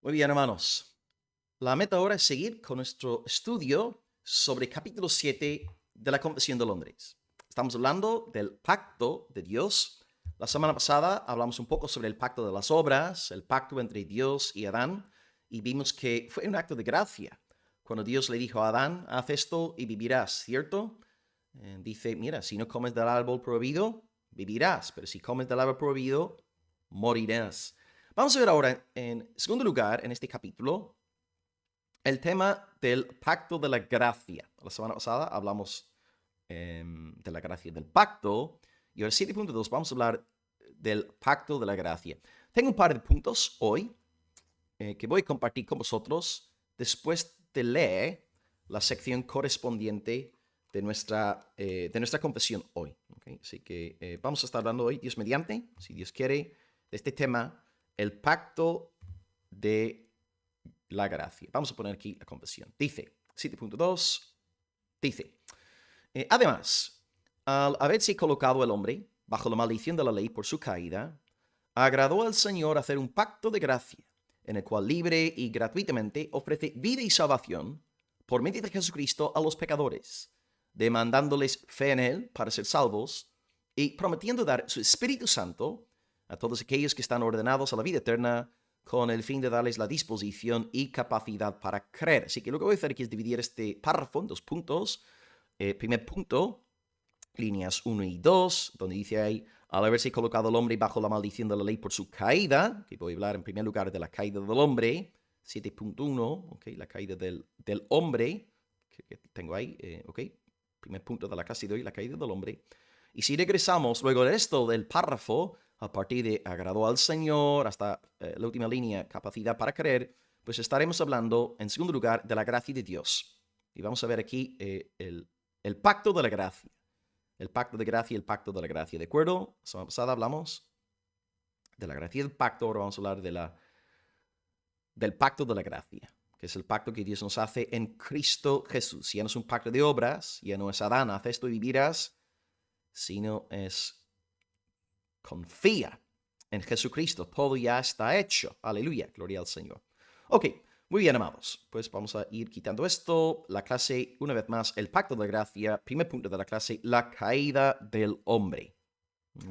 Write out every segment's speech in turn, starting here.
Muy bien, hermanos. La meta ahora es seguir con nuestro estudio sobre capítulo 7 de la Confesión de Londres. Estamos hablando del pacto de Dios. La semana pasada hablamos un poco sobre el pacto de las obras, el pacto entre Dios y Adán, y vimos que fue un acto de gracia. Cuando Dios le dijo a Adán, haz esto y vivirás, ¿cierto? Dice, mira, si no comes del árbol prohibido, vivirás, pero si comes del árbol prohibido, morirás. Vamos a ver ahora, en segundo lugar, en este capítulo, el tema del pacto de la gracia. La semana pasada hablamos de la gracia del pacto, y ahora 7.2 vamos a hablar del pacto de la gracia. Tengo un par de puntos hoy que voy a compartir con vosotros después de leer la sección correspondiente de nuestra confesión hoy. ¿Okay? Así que vamos a estar hablando hoy, Dios mediante, si Dios quiere, de este tema, el pacto de la gracia. Vamos a poner aquí la confesión. Dice, 7.2, dice, además, al haberse colocado el hombre bajo la maldición de la ley por su caída, agradó al Señor hacer un pacto de gracia, en el cual libre y gratuitamente ofrece vida y salvación por medio de Jesucristo a los pecadores, demandándoles fe en Él para ser salvos y prometiendo dar su Espíritu Santo a todos aquellos que están ordenados a la vida eterna con el fin de darles la disposición y capacidad para creer. Así que lo que voy a hacer aquí es dividir este párrafo en dos puntos. Primer punto, líneas 1 y 2, donde dice ahí, al haberse colocado el hombre bajo la maldición de la ley por su caída, que voy a hablar en primer lugar de la caída del hombre, 7.1, okay, la caída del hombre, que tengo ahí, primer punto de la clase de hoy, la caída del hombre. Y si regresamos luego de esto del párrafo, a partir de agradó al Señor, hasta la última línea, capacidad para creer, pues estaremos hablando, en segundo lugar, de la gracia de Dios. Y vamos a ver aquí el pacto de la gracia. El pacto de gracia y el pacto de la gracia. ¿De acuerdo? La semana pasada hablamos de la gracia y del pacto. Ahora vamos a hablar del pacto de la gracia, que es el pacto que Dios nos hace en Cristo Jesús. Ya no es un pacto de obras, ya no es Adán, haz esto y vivirás, sino es confía en Jesucristo. Todo ya está hecho. Aleluya. Gloria al Señor. Ok. Muy bien, amados. Pues vamos a ir quitando esto. La clase, una vez más, el pacto de la gracia. Primer punto de la clase, la caída del hombre.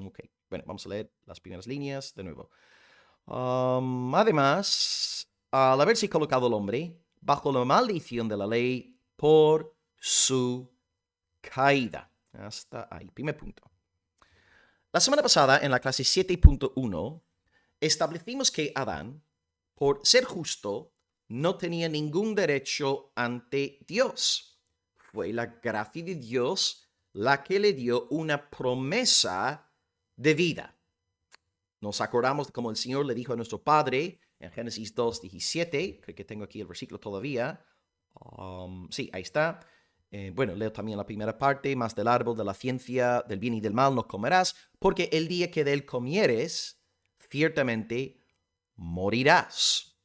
Ok. Bueno, vamos a leer las primeras líneas de nuevo. Además, al haberse colocado el hombre bajo la maldición de la ley por su caída. Hasta ahí. Primer punto. La semana pasada, en la clase 7.1, establecimos que Adán, por ser justo, no tenía ningún derecho ante Dios. Fue la gracia de Dios la que le dio una promesa de vida. Nos acordamos de cómo el Señor le dijo a nuestro Padre en Génesis 2:17, creo que tengo aquí el versículo todavía. Sí, ahí está. Bueno, leo también la primera parte, más del árbol de la ciencia del bien y del mal no comerás, porque el día que de él comieres, ciertamente morirás.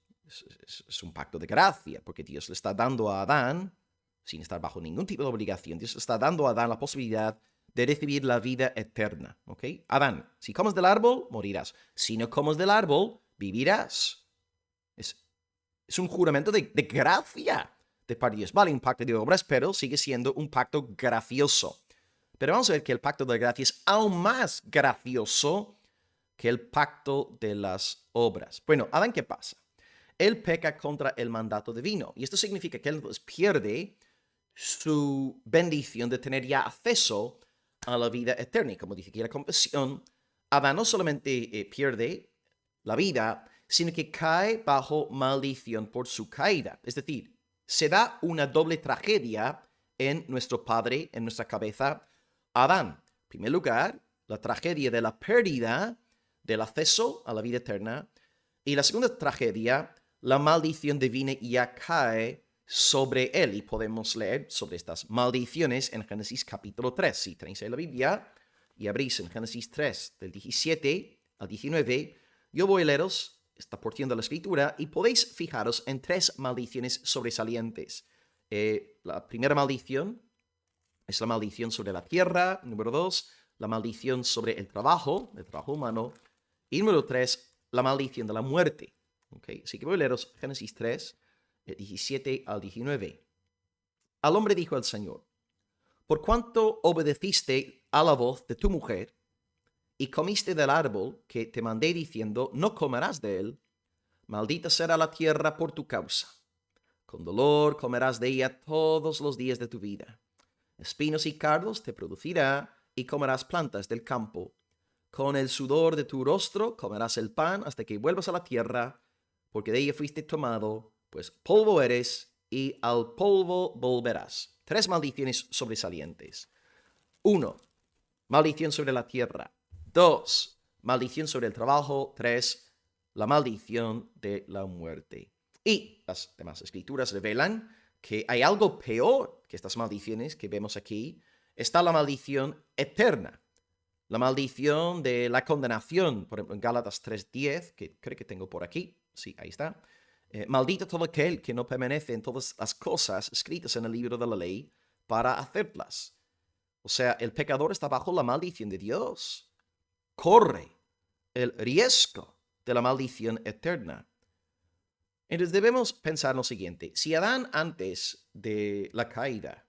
Es un pacto de gracia, porque Dios le está dando a Adán, sin estar bajo ningún tipo de obligación, Dios le está dando a Adán la posibilidad de recibir la vida eterna, ¿ok? Adán, si comes del árbol, morirás. Si no comes del árbol, vivirás. Es un juramento de gracia de parte de Dios. Vale, un pacto de obras, pero sigue siendo un pacto gracioso. Pero vamos a ver que el pacto de gracia es aún más gracioso que el pacto de las obras. Bueno, Adán, ¿qué pasa? Él peca contra el mandato divino. Y esto significa que él pierde su bendición de tener ya acceso a la vida eterna. Y como dice aquí la confesión, Adán no solamente pierde la vida, sino que cae bajo maldición por su caída. Es decir, se da una doble tragedia en nuestro Padre, en nuestra cabeza, Adán. En primer lugar, la tragedia de la pérdida del acceso a la vida eterna. Y la segunda tragedia, la maldición divina ya cae sobre él. Y podemos leer sobre estas maldiciones en Génesis capítulo 3. Si tenéis ahí la Biblia y abrís en Génesis 3, del 17 al 19, yo voy a leeros esta porción de la escritura y podéis fijaros en tres maldiciones sobresalientes. La primera maldición es la maldición sobre la tierra. Número 2, la maldición sobre el trabajo humano. Y número 3, la maldición de la muerte. Okay. Así que voy a leeros Génesis 3, 17 al 19. Al hombre dijo el Señor: por cuanto obedeciste a la voz de tu mujer y comiste del árbol que te mandé diciendo, no comerás de él, maldita será la tierra por tu causa. Con dolor comerás de ella todos los días de tu vida. Espinos y cardos te producirá y comerás plantas del campo. Con el sudor de tu rostro comerás el pan hasta que vuelvas a la tierra, porque de ella fuiste tomado, pues polvo eres y al polvo volverás. 3 maldiciones sobresalientes. 1. Maldición sobre la tierra. 2. Maldición sobre el trabajo. 3. La maldición de la muerte. Y las demás escrituras revelan que hay algo peor que estas maldiciones que vemos aquí. Está la maldición eterna. La maldición de la condenación, por ejemplo, en Gálatas 3:10, que creo que tengo por aquí. Sí, ahí está. Maldito todo aquel que no permanece en todas las cosas escritas en el libro de la ley para hacerlas. O sea, el pecador está bajo la maldición de Dios. Corre el riesgo de la maldición eterna. Entonces debemos pensar lo siguiente. Si Adán antes de la caída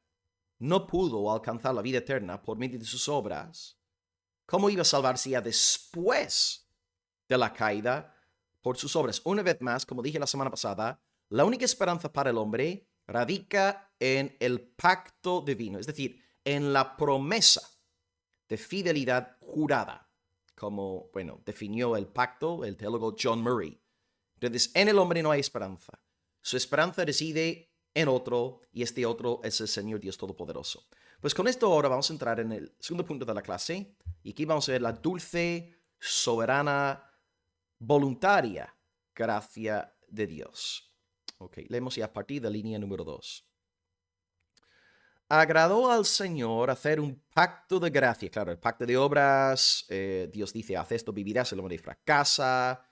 no pudo alcanzar la vida eterna por medio de sus obras, ¿cómo iba a salvarse ya después de la caída por sus obras? Una vez más, como dije la semana pasada, la única esperanza para el hombre radica en el pacto divino, es decir, en la promesa de fidelidad jurada, como, definió el pacto el teólogo John Murray. Entonces, en el hombre no hay esperanza. Su esperanza reside en otro, y este otro es el Señor Dios Todopoderoso. Pues con esto ahora vamos a entrar en el segundo punto de la clase, y aquí vamos a ver la dulce, soberana, voluntaria gracia de Dios. Ok, leemos ya a partir de la línea número 2. Agradó al Señor hacer un pacto de gracia. Claro, el pacto de obras, Dios dice, haz esto, vivirás, el hombre fracasa,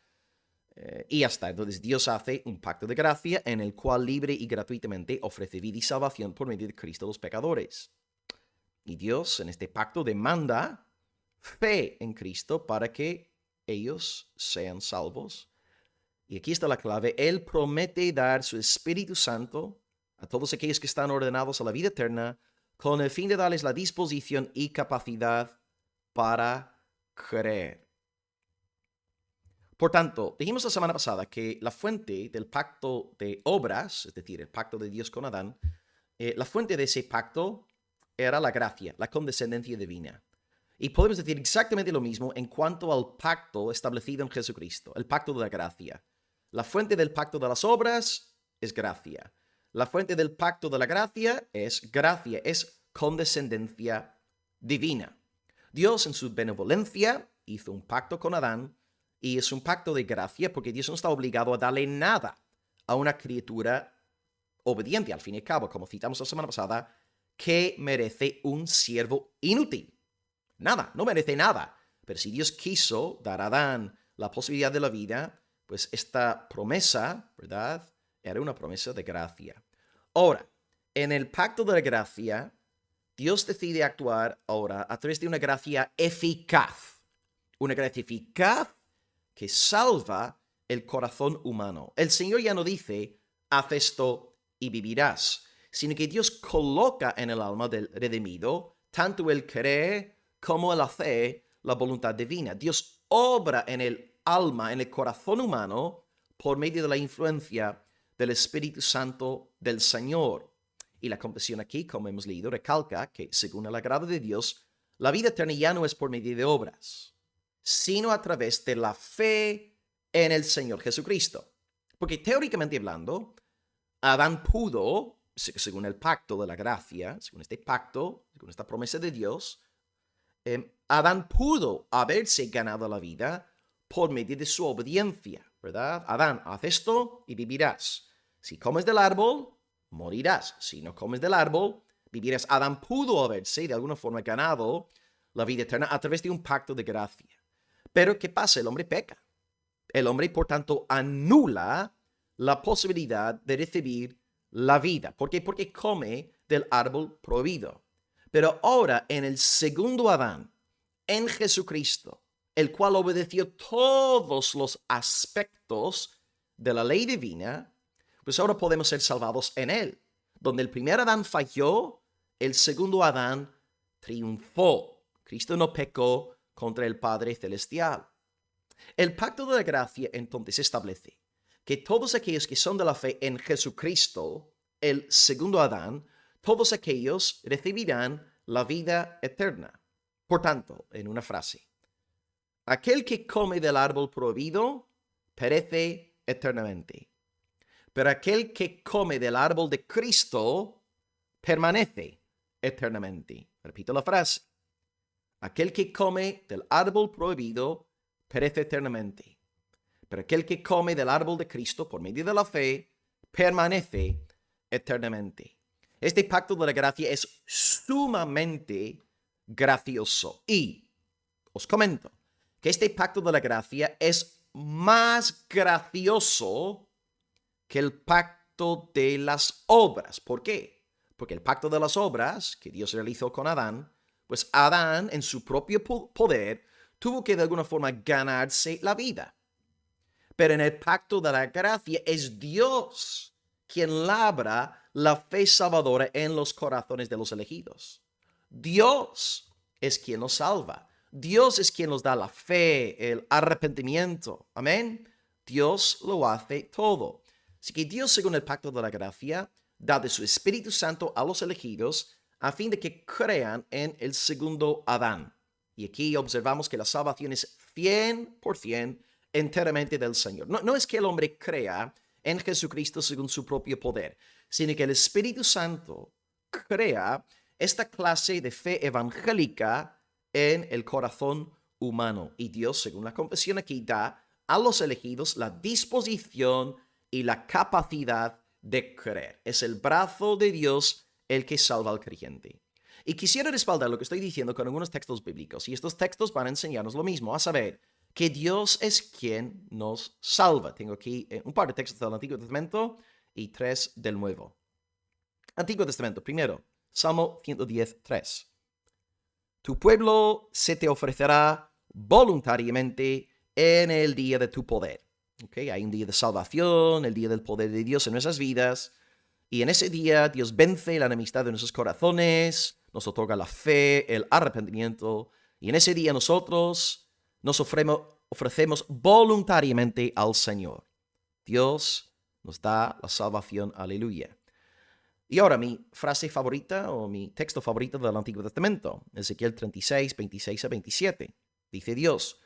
y ya está. Entonces Dios hace un pacto de gracia en el cual libre y gratuitamente ofrece vida y salvación por medio de Cristo a los pecadores. Y Dios en este pacto demanda fe en Cristo para que ellos sean salvos. Y aquí está la clave. Él promete dar su Espíritu Santo a todos aquellos que están ordenados a la vida eterna con el fin de darles la disposición y capacidad para creer. Por tanto, dijimos la semana pasada que la fuente del pacto de obras, es decir, el pacto de Dios con Adán, la fuente de ese pacto era la gracia, la condescendencia divina. Y podemos decir exactamente lo mismo en cuanto al pacto establecido en Jesucristo, el pacto de la gracia. La fuente del pacto de las obras es gracia. La fuente del pacto de la gracia, es condescendencia divina. Dios en su benevolencia hizo un pacto con Adán y es un pacto de gracia porque Dios no está obligado a darle nada a una criatura obediente, al fin y al cabo, como citamos la semana pasada, que merece un siervo inútil. Nada, no merece nada. Pero si Dios quiso dar a Adán la posibilidad de la vida, pues esta promesa, ¿verdad?, era una promesa de gracia. Ahora, en el pacto de la gracia, Dios decide actuar ahora a través de una gracia eficaz. Una gracia eficaz que salva el corazón humano. El Señor ya no dice, haz esto y vivirás, sino que Dios coloca en el alma del redimido tanto el querer como el hacer la voluntad divina. Dios obra en el alma, en el corazón humano, por medio de la influencia del Espíritu Santo del Señor. Y la confesión aquí, como hemos leído, recalca que, según el agrado de Dios, la vida eterna ya no es por medio de obras, sino a través de la fe en el Señor Jesucristo. Porque teóricamente hablando, Adán pudo, según el pacto de la gracia, según este pacto, según esta promesa de Dios, Adán pudo haberse ganado la vida por medio de su obediencia, ¿verdad? Adán, haz esto y vivirás. Si comes del árbol, morirás. Si no comes del árbol, vivirás. Adán pudo haberse de alguna forma ganado la vida eterna a través de un pacto de gracia. Pero ¿qué pasa? El hombre peca. El hombre, por tanto, anula la posibilidad de recibir la vida. ¿Por qué? Porque come del árbol prohibido. Pero ahora, en el segundo Adán, en Jesucristo, el cual obedeció todos los aspectos de la ley divina, pues ahora podemos ser salvados en él. Donde el primer Adán falló, el segundo Adán triunfó. Cristo no pecó contra el Padre Celestial. El pacto de la gracia entonces establece que todos aquellos que son de la fe en Jesucristo, el segundo Adán, todos aquellos recibirán la vida eterna. Por tanto, en una frase, aquel que come del árbol prohibido perece eternamente, pero aquel que come del árbol de Cristo permanece eternamente. Repito la frase. Aquel que come del árbol prohibido perece eternamente, pero aquel que come del árbol de Cristo por medio de la fe permanece eternamente. Este pacto de la gracia es sumamente gracioso y os comento que este pacto de la gracia es más gracioso que el pacto de las obras. ¿Por qué? Porque el pacto de las obras que Dios realizó con Adán, pues Adán en su propio poder tuvo que de alguna forma ganarse la vida. Pero en el pacto de la gracia es Dios quien labra la fe salvadora en los corazones de los elegidos. Dios es quien nos salva. Dios es quien nos da la fe, el arrepentimiento. Amén. Dios lo hace todo. Así que Dios, según el pacto de la gracia, da de su Espíritu Santo a los elegidos a fin de que crean en el segundo Adán. Y aquí observamos que la salvación es 100% enteramente del Señor. No es que el hombre crea en Jesucristo según su propio poder, sino que el Espíritu Santo crea esta clase de fe evangélica en el corazón humano. Y Dios, según la confesión aquí, da a los elegidos la disposición y la capacidad de creer. Es el brazo de Dios el que salva al creyente. Y quisiera respaldar lo que estoy diciendo con algunos textos bíblicos. Y estos textos van a enseñarnos lo mismo, a saber, que Dios es quien nos salva. Tengo aquí un par de textos del Antiguo Testamento y 3 del Nuevo. Antiguo Testamento, primero, Salmo 110:3. Tu pueblo se te ofrecerá voluntariamente en el día de tu poder. Okay, hay un día de salvación, el día del poder de Dios en nuestras vidas. Y en ese día Dios vence la enemistad de nuestros corazones, nos otorga la fe, el arrepentimiento. Y en ese día nosotros nos ofrecemos voluntariamente al Señor. Dios nos da la salvación. Aleluya. Y ahora mi frase favorita o mi texto favorito del Antiguo Testamento, Ezequiel 36, 26 a 27. Dice Dios,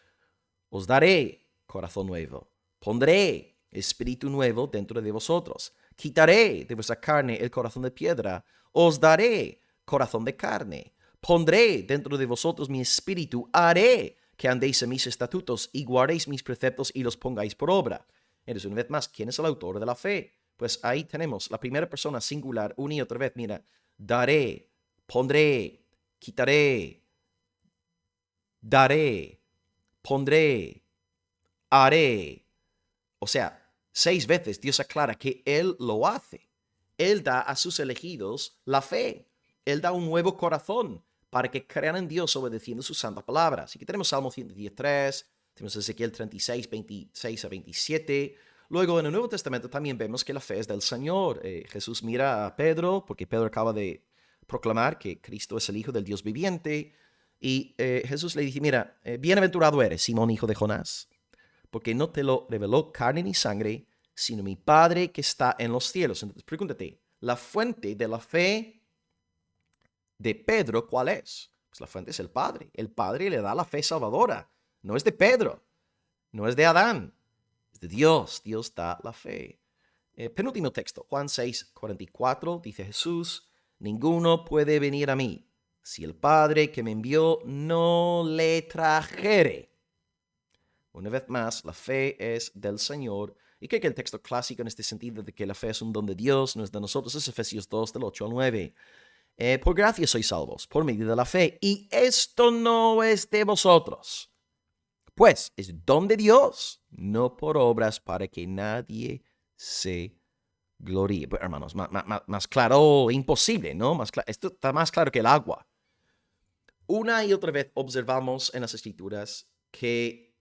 os daré corazón nuevo, pondré espíritu nuevo dentro de vosotros, quitaré de vuestra carne el corazón de piedra, os daré corazón de carne, pondré dentro de vosotros mi espíritu, haré que andéis en mis estatutos y guardéis mis preceptos y los pongáis por obra. Entonces, una vez más, ¿quién es el autor de la fe? Pues ahí tenemos la primera persona singular, una y otra vez. Mira, daré, pondré, quitaré, daré, pondré, haré. O sea, 6 veces Dios aclara que Él lo hace. Él da a sus elegidos la fe. Él da un nuevo corazón para que crean en Dios obedeciendo su santa palabra. Así que tenemos Salmo 113, tenemos Ezequiel 36, 26 a 27. Luego en el Nuevo Testamento también vemos que la fe es del Señor. Jesús mira a Pedro, porque Pedro acaba de proclamar que Cristo es el Hijo del Dios viviente. Y Jesús le dice, mira, bienaventurado eres, Simón, hijo de Jonás, porque no te lo reveló carne ni sangre, sino mi Padre que está en los cielos. Entonces, pregúntate, ¿la fuente de la fe de Pedro cuál es? Pues la fuente es el Padre. El Padre le da la fe salvadora. No es de Pedro, no es de Adán, es de Dios. Dios da la fe. Penúltimo texto, Juan 6, 44, dice Jesús, ninguno puede venir a mí si el Padre que me envió no le trajere. Una vez más, la fe es del Señor. Y creo que el texto clásico en este sentido de que la fe es un don de Dios, no es de nosotros, es Efesios 2, del 8 al 9. Por gracia sois salvos, por medio de la fe. Y esto no es de vosotros, pues es don de Dios, no por obras para que nadie se gloríe. Pues, hermanos, más claro, imposible, ¿no? Esto está más claro que el agua. Una y otra vez observamos en las Escrituras que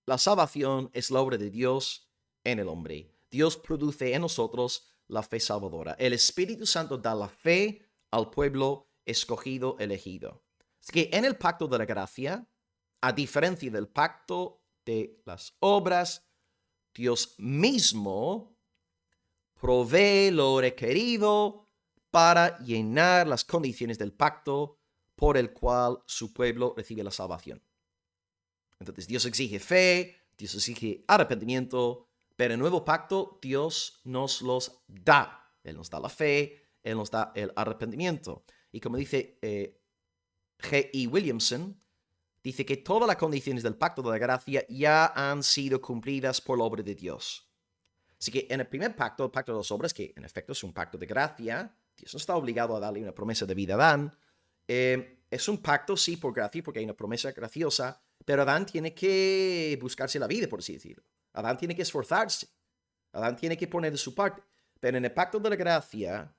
la salvación es la obra de Dios en el hombre. Dios produce en nosotros la fe salvadora. El Espíritu Santo da la fe al pueblo escogido, elegido. Así que en el pacto de la gracia, a diferencia del pacto de las obras, Dios mismo provee lo requerido para llenar las condiciones del pacto por el cual su pueblo recibe la salvación. Entonces Dios exige fe, Dios exige arrepentimiento, pero en el nuevo pacto Dios nos los da. Él nos da la fe, Él nos da el arrepentimiento. Y como dice G.E. Williamson, dice que todas las condiciones del pacto de la gracia ya han sido cumplidas por la obra de Dios. Así que en el primer pacto, el pacto de las obras, que en efecto es un pacto de gracia, Dios no está obligado a darle una promesa de vida a Adán. Es un pacto, sí, por gracia, porque hay una promesa graciosa, pero Adán tiene que buscarse la vida, por así decirlo. Adán tiene que esforzarse. Adán tiene que poner de su parte. Pero en el pacto de la gracia,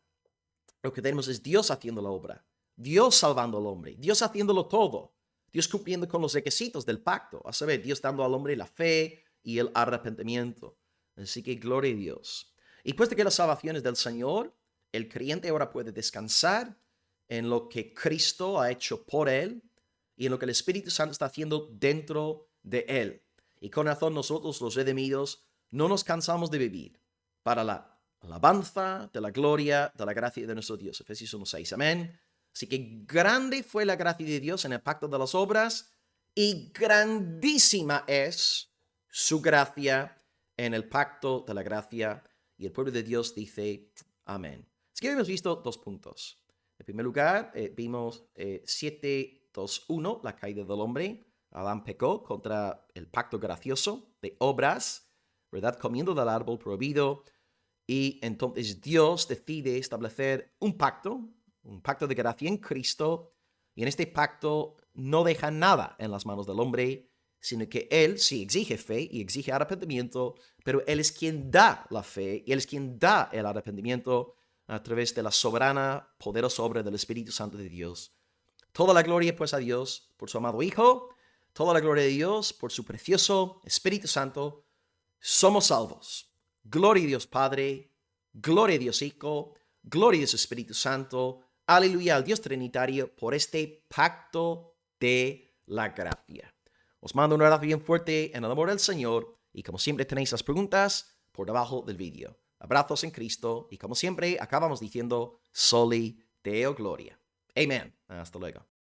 lo que tenemos es Dios haciendo la obra. Dios salvando al hombre. Dios haciéndolo todo. Dios cumpliendo con los requisitos del pacto. A saber, Dios dando al hombre la fe y el arrepentimiento. Así que gloria a Dios. Y puesto que la salvación es del Señor, el creyente ahora puede descansar en lo que Cristo ha hecho por él y en lo que el Espíritu Santo está haciendo dentro de él. Y con razón nosotros, los redimidos, no nos cansamos de vivir para la alabanza de la gloria de la gracia de nuestro Dios. Efesios 1:6. Amén. Así que grande fue la gracia de Dios en el pacto de las obras y grandísima es su gracia en el pacto de la gracia. Y el pueblo de Dios dice amén. Así que hemos visto dos puntos. En primer lugar, vimos 7:2:1, la caída del hombre. Adán pecó contra el pacto gracioso de obras, ¿verdad? Comiendo del árbol prohibido. Y entonces Dios decide establecer un pacto de gracia en Cristo. Y en este pacto no deja nada en las manos del hombre, sino que Él sí exige fe y exige arrepentimiento, pero Él es quien da la fe y Él es quien da el arrepentimiento a través de la soberana, poderosa obra del Espíritu Santo de Dios. Toda la gloria pues a Dios por su amado Hijo, toda la gloria de Dios por su precioso Espíritu Santo. Somos salvos. Gloria a Dios Padre, gloria a Dios Hijo, gloria a Dios Espíritu Santo. Aleluya al Dios Trinitario por este pacto de la gracia. Os mando un abrazo bien fuerte en el amor del Señor y como siempre tenéis las preguntas por debajo del vídeo. Abrazos en Cristo y como siempre acabamos diciendo Soli Deo Gloria. Amén. Hasta luego.